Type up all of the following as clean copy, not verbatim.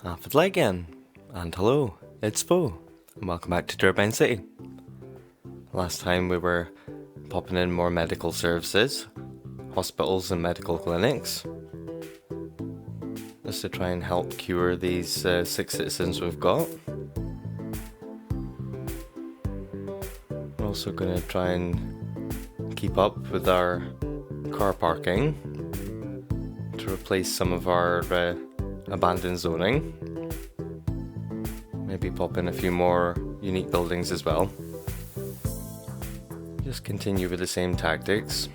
Affidley again, and hello, it's Bo, and welcome back to Turbine City. Last time we were popping in more medical services, hospitals and medical clinics, just to try and help cure these sick citizens we've got. We're also going to try and keep up with our car parking to replace some of our abandoned zoning. Maybe pop in a few more unique buildings as well. Just continue with the same tactics.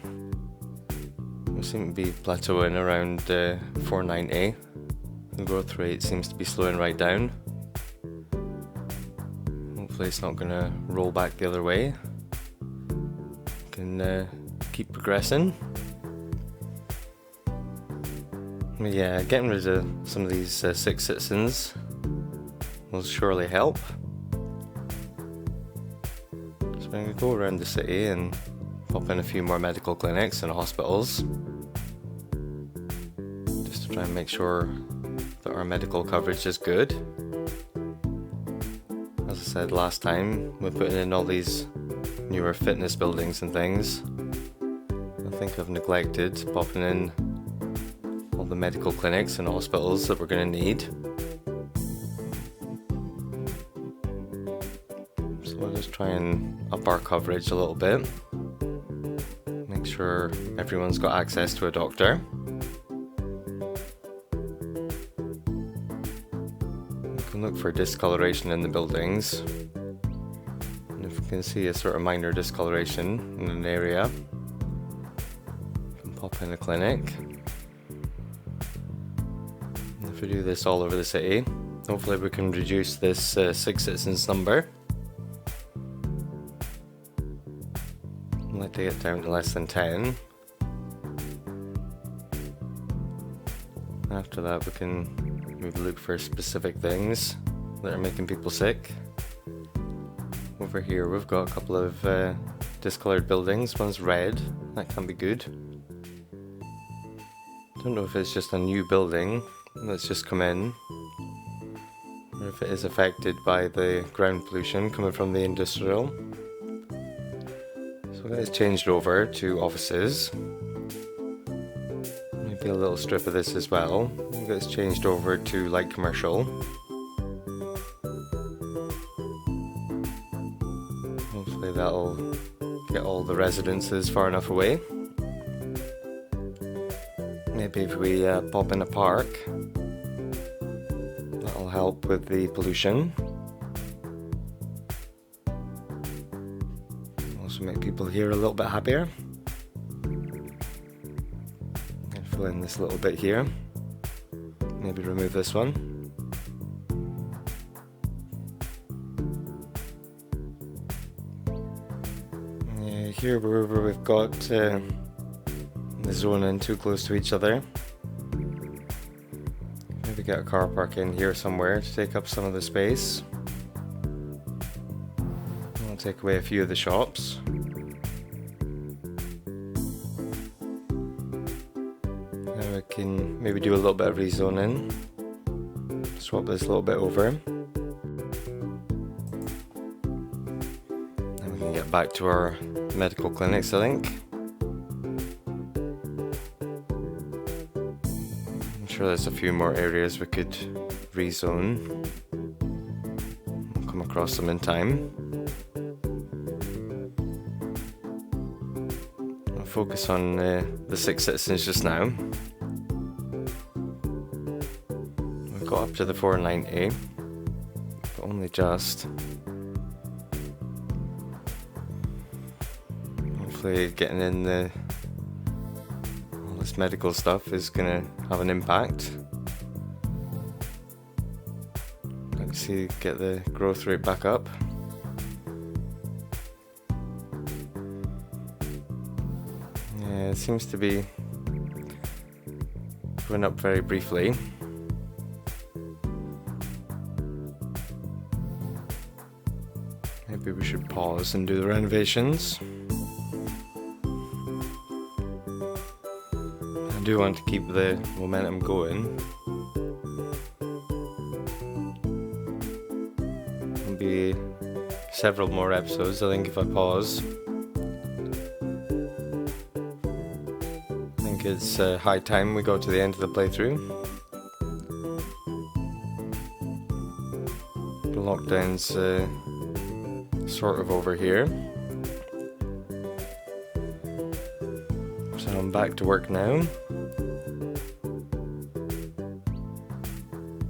We seem to be plateauing around 490. The growth rate seems to be slowing right down. Hopefully it's not going to roll back the other way. We can keep progressing. Yeah, getting rid of some of these sick citizens will surely help. So I'm going to go around the city and pop in a few more medical clinics and hospitals, just to try and make sure that our medical coverage is good. As I said last time, we're putting in all these newer fitness buildings and things. I think I've neglected popping in all the medical clinics and hospitals that we're going to need. So we'll just try and up our coverage a little bit. Make sure everyone's got access to a doctor. We can look for discoloration in the buildings. And if we can see a sort of minor discoloration in an area, we can pop in a clinic. If we do this all over the city, hopefully we can reduce this sick citizens number. I'd like to get down to less than 10. After that we can maybe look for specific things that are making people sick. Over here we've got a couple of discoloured buildings. One's red, that can be good. Don't know if it's just a new building that's just come in, or if it is affected by the ground pollution coming from the industrial. So we'll get this changed over to offices. Maybe a little strip of this as well. We'll get this changed over to light commercial. Hopefully that'll get all the residences far enough away. Maybe if we pop in a park, that'll help with the pollution. Also make people here a little bit happier. And fill in this little bit here. Maybe remove this one. Yeah, here wherever we've got the zoning too close to each other, maybe get a car park in here somewhere to take up some of the space. I'll take away a few of the shops. Now we can maybe do a little bit of rezoning. Swap this a little bit over. Then we can get back to our medical clinics, I think. Sure, there's a few more areas we could rezone. We'll come across them in time. I'll focus on the sick citizens just now. We've got up to the 490, but only just. Hopefully getting in all this medical stuff is going to have an impact. Let's see, get the growth rate back up. Yeah, it seems to be going up very briefly. Maybe we should pause and do the renovations. I do want to keep the momentum going. There'll be several more episodes, I think, if I pause. I think it's high time we go to the end of the playthrough. The lockdown's sort of over here. So I'm back to work now.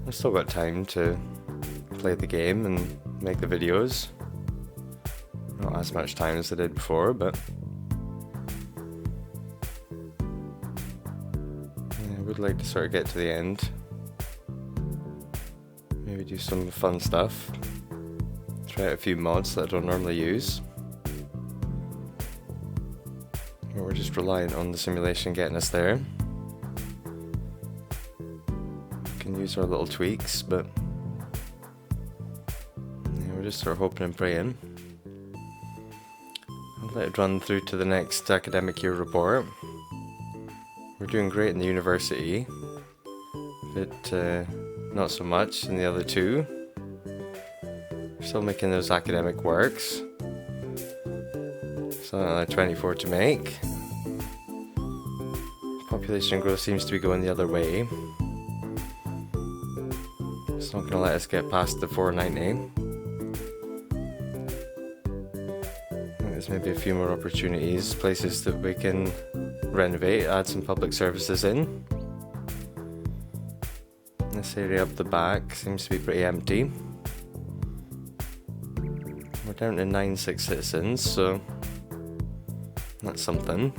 I've still got time to play the game and make the videos. Not as much time as I did before, but yeah, I would like to sort of get to the end. Maybe do some fun stuff. Try out a few mods that I don't normally use. Or we're just reliant on the simulation getting us there. Can use our little tweaks, but yeah, we're just sort of hoping and praying. I'll let it run through to the next academic year report. We're doing great in the university, but not so much in the other two. We're still making those academic works. Still another 24 to make. Population growth seems to be going the other way. It's not going to let us get past the 490. There's maybe a few more opportunities, places that we can renovate, add some public services in. This area up the back seems to be pretty empty. We're down to 96 citizens, so that's something.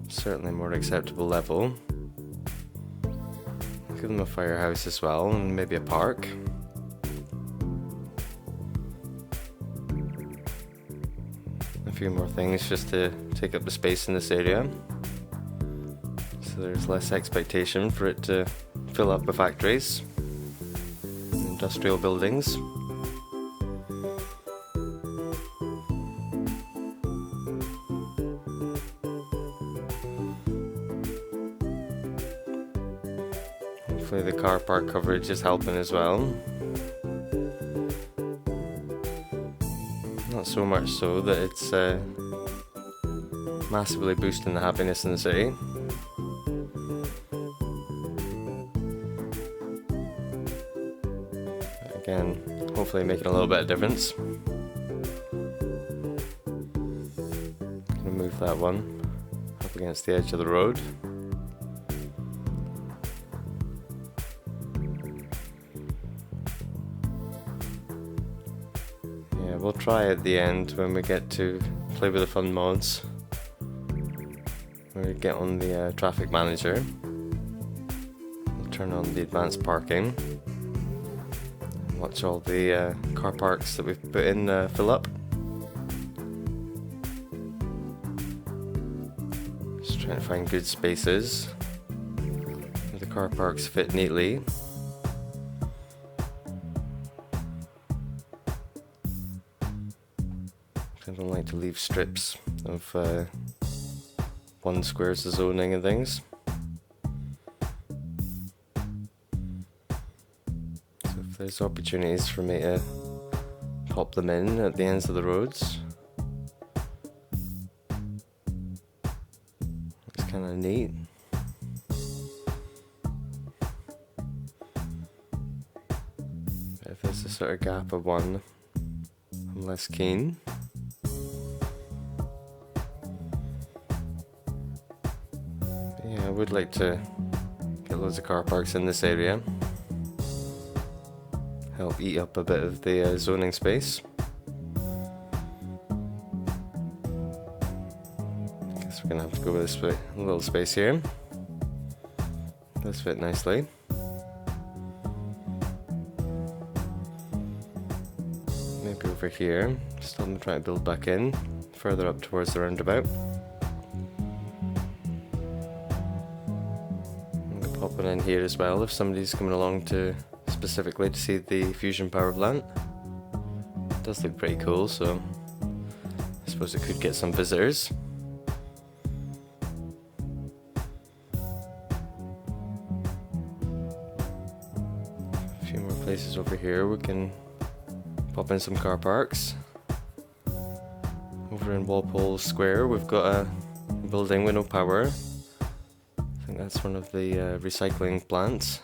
Certainly more acceptable level. Give them a firehouse as well, and maybe a park. A few more things just to take up the space in this area. So there's less expectation for it to fill up with factories, industrial buildings. Hopefully the car park coverage is helping as well. Not so much so that it's massively boosting the happiness in the city. But again, hopefully making a little bit of difference. Gonna move that one up against the edge of the road. We'll try at the end when we get to play with the fun mods. When we get on the traffic manager, we'll turn on the advanced parking. Watch all the car parks that we've put in fill up. Just trying to find good spaces where the car parks fit neatly. I don't like to leave strips of 1 squares of zoning and things. So if there's opportunities for me to pop them in at the ends of the roads, it's kind of neat. But if there's a sort of gap of 1, I'm less keen. Yeah, I would like to get loads of car parks in this area. Help eat up a bit of the zoning space. Guess we're gonna have to go with this little space here. Does fit nicely. Maybe over here. Still gonna try to build back in, further up towards the roundabout. Pop one in here as well if somebody's coming along specifically to see the fusion power plant. It does look pretty cool, so I suppose it could get some visitors. A few more places over here. We can pop in some car parks. Over in Walpole Square, we've got a building with no power. I think that's one of the recycling plants.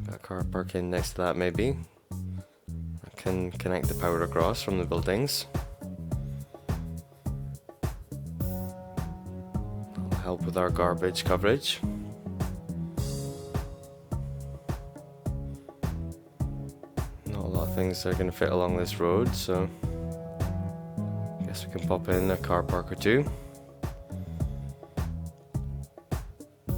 Got a car park in next to that, maybe. I can connect the power across from the buildings. That'll help with our garbage coverage. Not a lot of things that are going to fit along this road, so I guess we can pop in a car park or two. Yeah,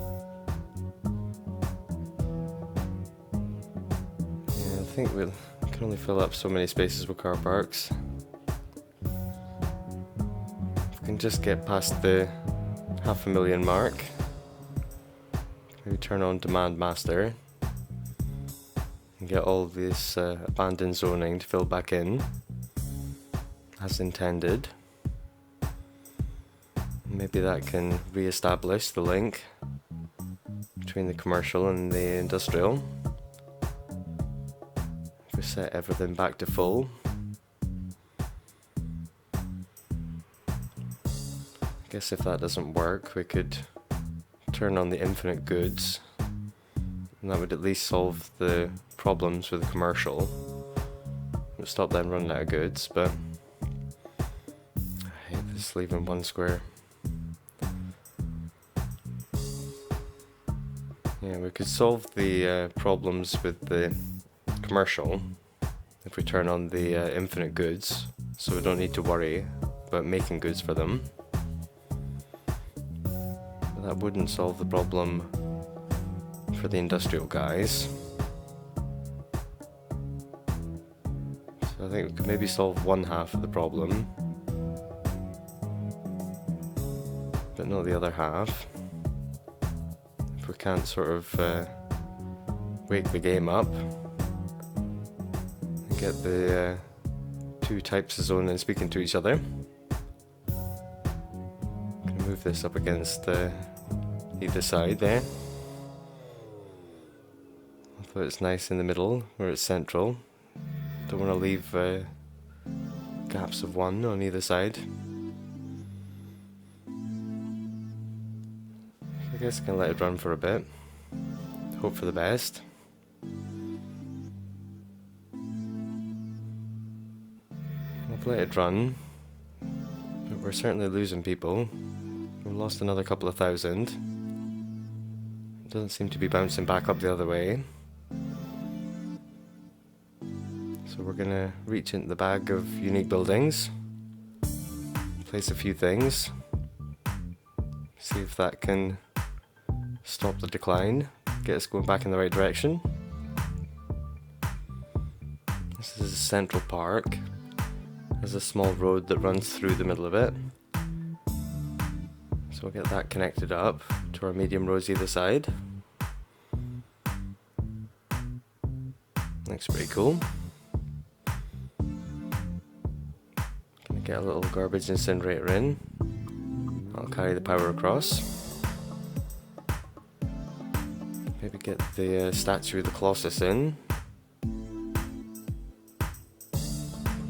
I think we can only fill up so many spaces with car parks. If we can just get past the 500,000 mark, maybe turn on Demand Master and get all this abandoned zoning to fill back in as intended. Maybe that can re-establish the link between the commercial and the industrial. If we set everything back to full. I guess if that doesn't work, we could turn on the infinite goods, and that would at least solve the problems with the commercial. It would stop them running out of goods, but I hate this leaving one square. Yeah, we could solve the problems with the commercial if we turn on the infinite goods, so we don't need to worry about making goods for them. But that wouldn't solve the problem for the industrial guys. So I think we could maybe solve one half of the problem, but not the other half. If we can't sort of wake the game up and get the two types of zoning speaking to each other. I'm gonna move this up against either side there. Although it's nice in the middle where it's central. Don't want to leave gaps of one on either side. I guess I can let it run for a bit. Hope for the best. I've let it run, but we're certainly losing people. We've lost another couple of thousand. It doesn't seem to be bouncing back up the other way. So we're gonna reach into the bag of unique buildings, place a few things, see if that can stop the decline, get us going back in the right direction. This is a central park. There's a small road that runs through the middle of it. So we'll get that connected up to our medium roads either side. Looks pretty cool. Gonna get a little garbage incinerator in. I'll carry the power across. Maybe get the Statue of the Colossalus in.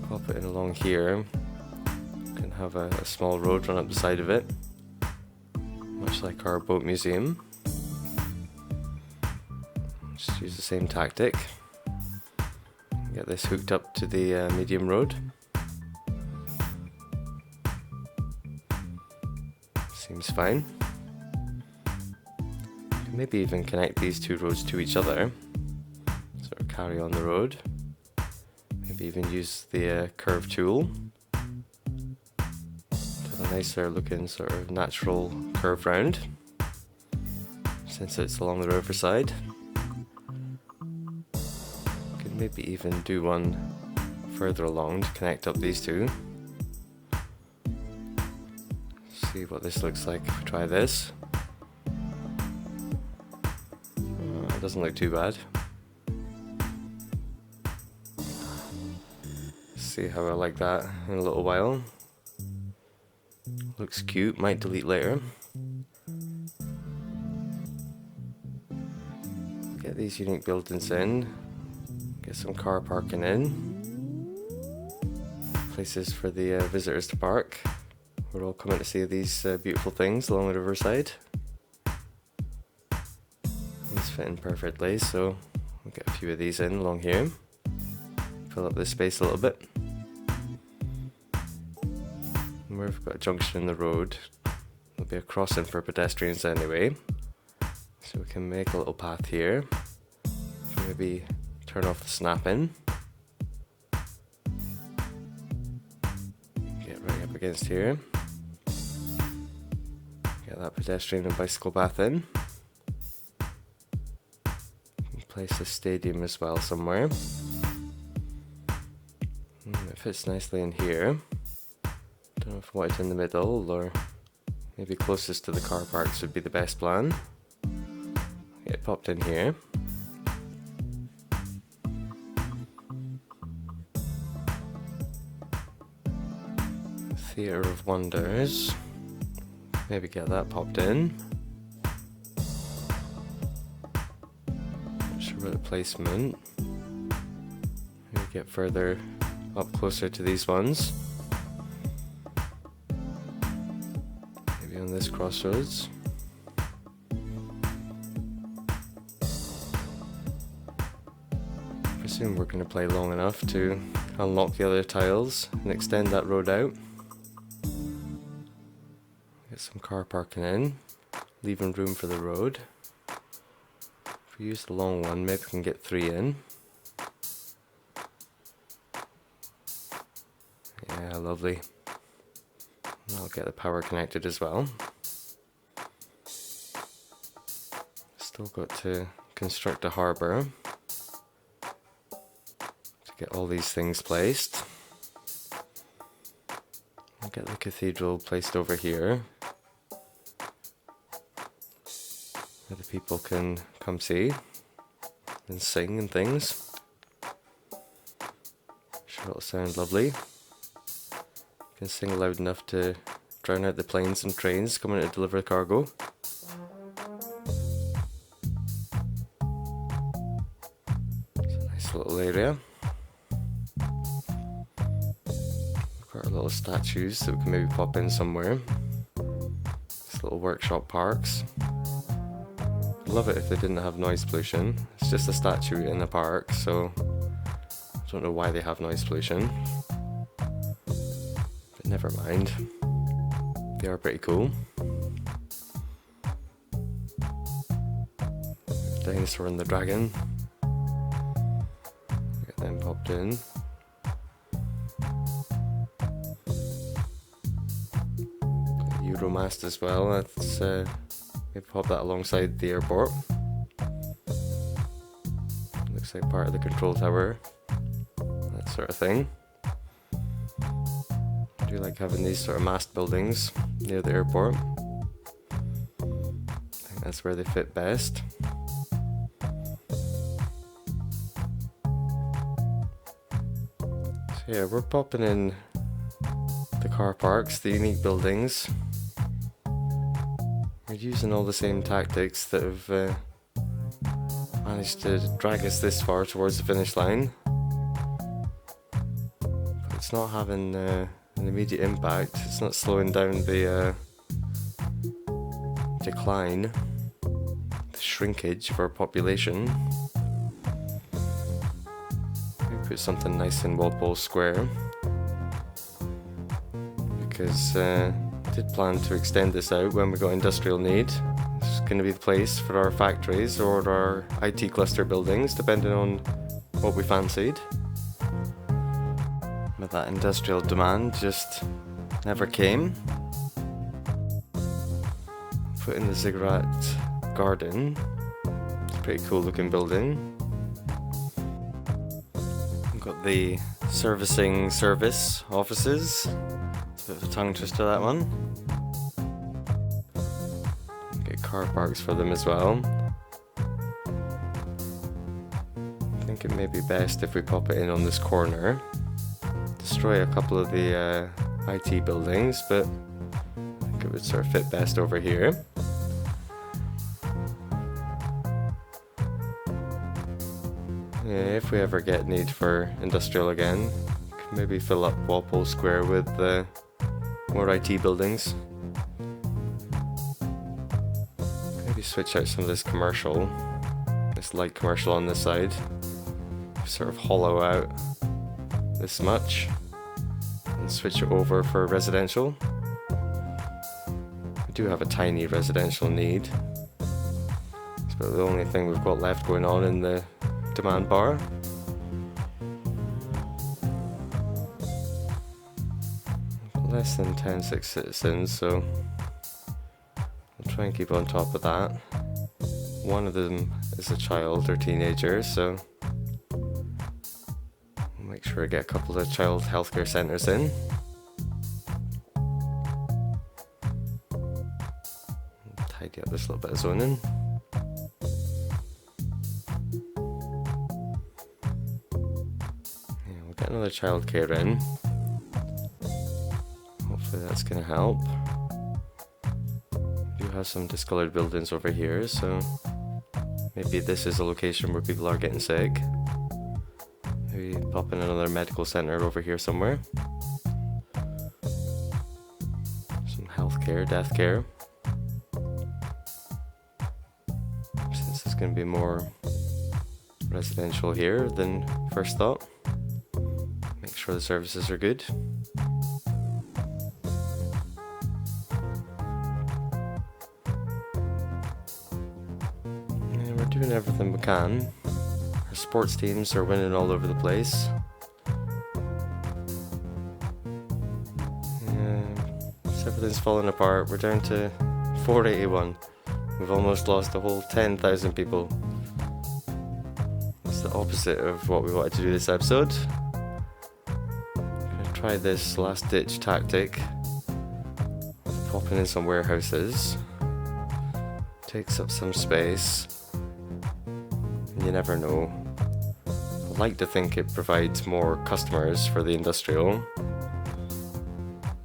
Pop it in along here. Can have a small road run up the side of it, much like our boat museum. Just use the same tactic. Get this hooked up to the medium road. Seems fine. Maybe even connect these two roads to each other. Sort of carry on the road. Maybe even use the curve tool to a nicer looking sort of natural curve round, since it's along the riverside. Could maybe even do one further along to connect up these two. See what this looks like if we try this. It doesn't look too bad. See how I like that in a little while. Looks cute, might delete later. Get these unique buildings in. Get some car parking in. Places for the visitors to park. We're all coming to see these beautiful things along the riverside. These fit in perfectly, so we'll get a few of these in along here. Fill up this space a little bit. And we've got a junction in the road. There'll be a crossing for pedestrians anyway. So we can make a little path here. Maybe turn off the snapping. Get right up against here. Get that pedestrian and bicycle path in. Place a stadium as well somewhere. It fits nicely in here. Don't know if I want it in the middle or maybe closest to the car parks would be the best plan. Get it popped in here. Theatre of Wonders. Maybe get that popped in. Not sure about the placement. Maybe get further up closer to these ones. Maybe on this crossroads. I presume we're going to play long enough to unlock the other tiles and extend that road out. Get some car parking in, leaving room for the road. If we use the long one, maybe we can get 3 in. Yeah, lovely. I'll get the power connected as well. Still got to construct a harbour to get all these things placed. I'll get the cathedral placed over here, where the people can come see and sing and things. Sure it'll sound lovely. Can sing loud enough to drown out the planes and trains coming to deliver cargo. It's a nice little area. We've got our little statues that we can maybe pop in somewhere. These little workshop parks. I'd love it if they didn't have noise pollution. It's just a statue in a park, so I don't know why they have noise pollution. Never mind. They are pretty cool. Dinosaur and the dragon. Get them popped in. Got Euromast as well. That's maybe pop that alongside the airport. Looks like part of the control tower. That sort of thing. I do like having these sort of mast buildings near the airport. I think that's where they fit best. So yeah, we're popping in the car parks, the unique buildings. We're using all the same tactics that have managed to drag us this far towards the finish line. But it's not having an immediate impact. It's not slowing down the decline, the shrinkage of our population. Maybe put something nice in Walpole Square, because I did plan to extend this out when we got industrial need. It's going to be the place for our factories or our IT cluster buildings, depending on what we fancied. But that industrial demand just never came. Put in the Ziggurat Garden. It's a pretty cool looking building. We've got the servicing service offices. It's a bit of a tongue twister, that one. Get car parks for them as well. I think it may be best if we pop it in on this corner. Destroy a couple of the IT buildings, but I think it would sort of fit best over here. Yeah, if we ever get need for industrial again, could maybe fill up Walpole Square with more IT buildings. Maybe switch out some of this commercial, this light commercial on this side. Sort of hollow out this much and switch it over for residential. We do have a tiny residential need. It's about the only thing we've got left going on in the demand bar. Less than 10-6 citizens, so I'll try and keep on top of that. One of them is a child or teenager, so I'll make sure I get a couple of child healthcare centres in. Tidy up this little bit of zoning. Get another childcare in. Hopefully that's going to help. We do have some discoloured buildings over here, so maybe this is a location where people are getting sick. Maybe pop in another medical centre over here somewhere. Some healthcare, death care. Since there's going to be more residential here than first thought. Make sure the services are good. Yeah, we're doing everything we can. Our sports teams are winning all over the place. So everything's falling apart. We're down to 481. We've almost lost a whole 10,000 people. It's the opposite of what we wanted to do this episode. Try this last ditch tactic, popping in some warehouses. Takes up some space, and you never know. I like to think it provides more customers for the industrial,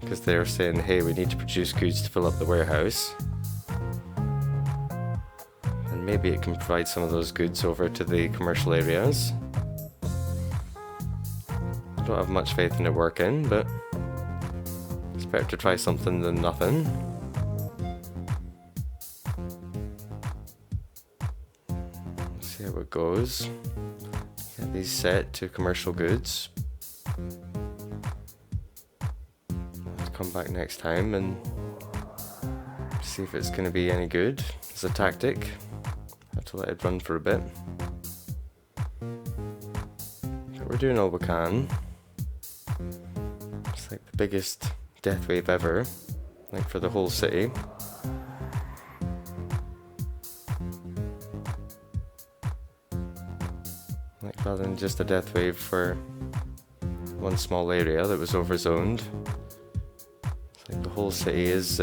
because they're saying, hey, we need to produce goods to fill up the warehouse, and maybe it can provide some of those goods over to the commercial areas. I don't have much faith in it working, but it's better to try something than nothing. Let's see how it goes. Get these set to commercial goods. I'll come back next time and see if it's going to be any good as a tactic. I have to let it run for a bit. But we're doing all we can. It's like the biggest death wave ever, like for the whole city. Like rather than just a death wave for one small area that was overzoned. It's like the whole city is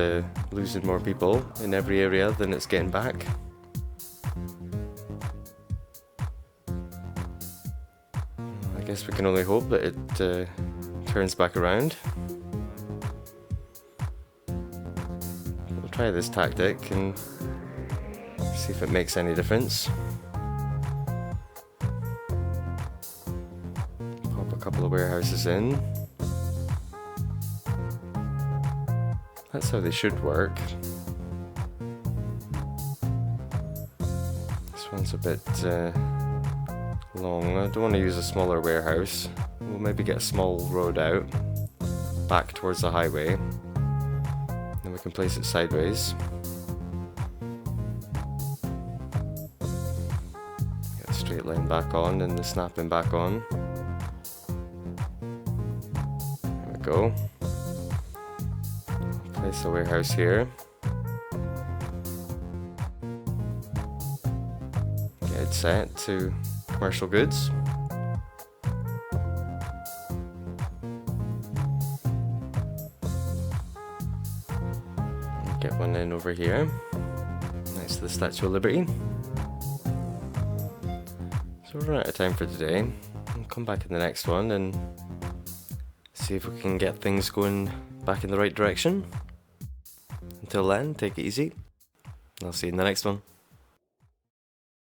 losing more people in every area than it's getting back. I guess we can only hope that it turns back around. We'll try this tactic and see if it makes any difference. Pop a couple of warehouses in. That's how they should work. This one's a bit long. I don't want to use a smaller warehouse. We'll maybe get a small road out back towards the highway. Then we can place it sideways. Get the straight line back on and the snapping back on. There we go. Place a warehouse here. Get it set to commercial goods. Get one in over here, next to the Statue of Liberty. So we're out of time for today. We'll come back in the next one and see if we can get things going back in the right direction. Until then, take it easy. I'll see you in the next one.